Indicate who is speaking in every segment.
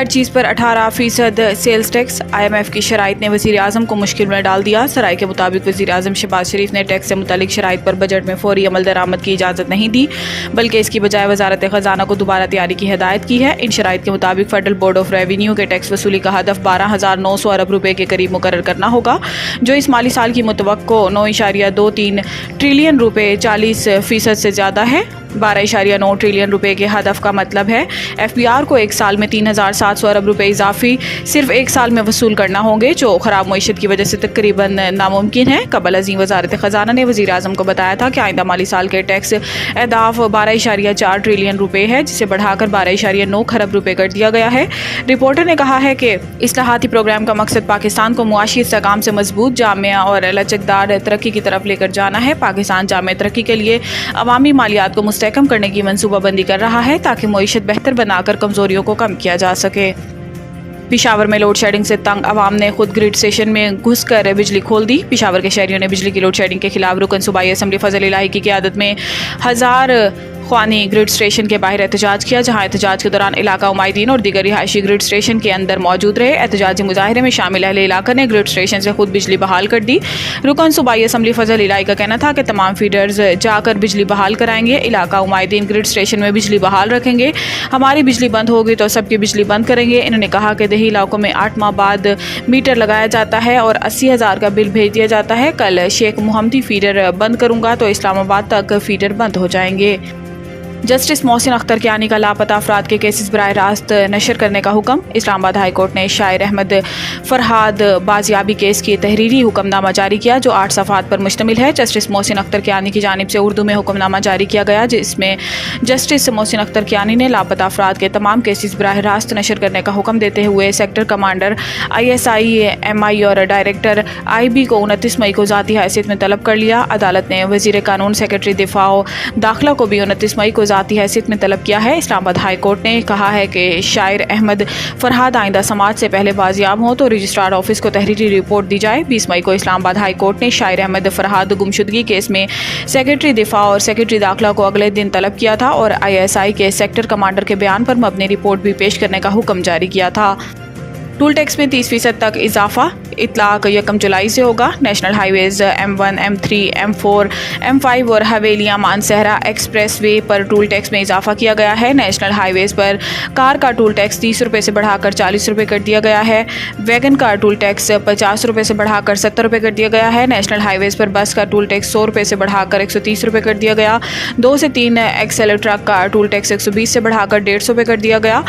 Speaker 1: हर चीज़ पर 18% sales tax. IMF की शराइत ने वज़ीर आज़म को मुश्किल में डाल दिया। सराय के मुताबिक वज़ीर आज़म शहबाज शरीफ ने टैक्स से मुतालिक शराइत पर बजट में फौरी अमल दरामद की इजाज़त नहीं दी, बल्कि इसकी बजाय वजारत ख़जाना को दोबारा तैयारी की हिदायत की है। इन शराइत के मुताबिक फेडरल बोर्ड ऑफ रेवेन्यू के टैक्स वसूली का हदफ 12,900 अरब रुपये के करीब मुकर्रर करना होगा, जो इस माली साल की मुतवक्को 9.23 ट्रिलियन रुपये 40% से ज़्यादा है। 12.9 ट्रिलियन रुपए के हदफ का मतलब है FBR को एक साल में 3,700 अरब रुपए इजाफी सिर्फ एक साल में वसूल करना होंगे, जो ख़राब मईशत की वजह से तकरीबन नामुमकिन है। कबल अज़ीम वजारत ख़जाना ने वज़ीर आज़म को बताया था कि आइंदा माली साल के टैक्स अहदाफ 12.4 ट्रिलियन रुपए है, जिसे बढ़ाकर 12.9 खरब रुपए कर दिया गया है। रिपोर्टर ने कहा है कि इस्लाहाती प्रोग्राम का मकसद पाकिस्तान को मुआशी इस्तेहकाम से मजबूत, जामिया और लचकदार तरक्की की तरफ लेकर जाना है। पाकिस्तान जामिया तरक्की के लिए अवामी मालियात को मुस्तहकम करने की मनसूबाबंदी कर रहा है, ताकि मईशत बेहतर बनाकर कमजोरियों को कम किया जा सके। पिशावर में लोड शेडिंग से तंग अवाम ने खुद ग्रिड स्टेशन में घुसकर बिजली खोल दी। पिशावर के शहरियों ने बिजली की लोड शेडिंग के खिलाफ रुकन सूबाई असम्बली फजल इलाही की क़यादत में 1000 ख्वानी ग्रिड स्टेशन के बाहर एहतजाज किया, जहां एहतजाज के दौरान इलाका उमायदीन और दीगर रिहायशी ग्रिड स्टेशन के अंदर मौजूद रहे। एहतजाजी मुजाहरे में शामिल अहले इलाका ने ग्रिड स्टेशन से खुद बिजली बहाल कर दी। रुकन सूबाई असम्बली फजल इलाही का कहना था कि तमाम फीडर्स जाकर बिजली बहाल कराएंगे। इलाका उमायदीन ग्रिड स्टेशन में बिजली बहाल रखेंगे। हमारी बिजली बंद होगी तो सबकी बिजली बंद करेंगे। इन्होंने कहा कि दही इलाकों में 8 माह बाद मीटर लगाया जाता है और 80,000 का बिल भेज दिया जाता है। कल शेख मोहम्मदी फीडर बंद करूंगा तो इस्लामाबाद तक फीडर बंद हो जाएंगे। जस्टिस मोहसिन अख्तर कियानी का लापता अफराद के केसेस बराह रास्त नशर करने का हुक्म। इस्लामाबाद हाई कोर्ट ने शायर अहमद फरहाद बाजियाबी केस की तहरीरी हुक्मनामा जारी किया, जो 8 सफ़ात पर मुश्तमिल है। जस्टिस मोहसिन अख्तर कियानी की जानिब से उर्दू में हुक्मनामा जारी किया गया, जिसमें जस्टिस मोहसिन अख्तर कियानी ने लापता अफराद के तमाम केसेस बराह रास्त नशर करने का हुक्म देते हुए सेक्टर कमांडर ISI MI और डायरेक्टर IB को 29 मई को ज़ाती हैसियत में तलब कर लिया। अदालत ने वज़ीर कानून, सेक्रेटरी दिफा दाखिला को भी 29 मई को ज़ाती हैसियत में तलब किया है। इस्लामाबाद हाई कोर्ट ने कहा है कि शायर अहमद फरहाद आइंदा समाज से पहले बाजियाब हो तो रजिस्ट्रार ऑफिस को तहरीरी रिपोर्ट दी जाए। 20 मई को इस्लामाबाद हाई कोर्ट ने शायर अहमद फरहाद गुमशुदगी केस में सेक्रेटरी दिफा और सेक्रेटरी दाखिला को अगले दिन तलब किया था और ISI के सेक्टर कमांडर के बयान पर मबनी रिपोर्ट भी पेश करने का हुक्म जारी किया था। टूल टैक्स में 30% तक इजाफा। इतलाक 1 जुलाई से होगा। National highways M1, M3, M4, M5 और हवेलियाँ मानसहरा एक्सप्रेस वे पर टूल टैक्स में इजाफा किया गया है। नेशनल हाईवेज पर कार का टूल टैक्स 30 रुपये से बढ़ाकर 40 रुपये कर दिया गया है। वैगन का टूल टैक्स 50 रुपये से बढ़ाकर 70 रुपये कर दिया गया है। नेशनल हाईवेज पर बस का टूल टैक्स 100 रुपये से बढ़ाकर 130 रुपये कर दिया गया। 2 से 3 एक्सेल ट्रक का टूल टैक्स 120 से बढ़ाकर 150 रुपये कर दिया गया।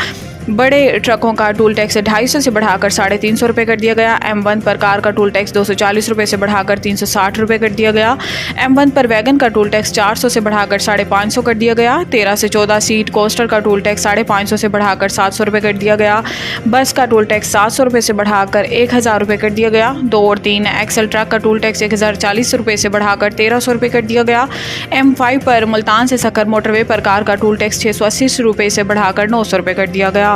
Speaker 1: बड़े ट्रकों का टूल टैक्स 250 से बढ़ाकर 350 रुपये कर दिया गया। M1 पर कार का टूल टैक्स 240 रुपये से बढ़ाकर 360 रुपये कर दिया गया। M1 पर वैगन का टूल टैक्स 400 से बढ़ाकर 550 कर दिया गया। 13 से 14 सीट कोस्टर का टूल टैक्स 550 से बढ़ाकर 700 रुपये कर दिया गया। बस का टूल टैक्स 700 रुपये से बढ़ाकर 1000 रुपये कर दिया गया। 2 और 3 एक्सल ट्रक का टूल टैक्स 1040 रुपये से बढ़ाकर 1300 रुपये कर दिया गया। M5 पर मुल्तान से सकर मोटरवे पर कार का टूल टैक्स 680 रुपये से बढ़ाकर 900 रुपये कर दिया गया।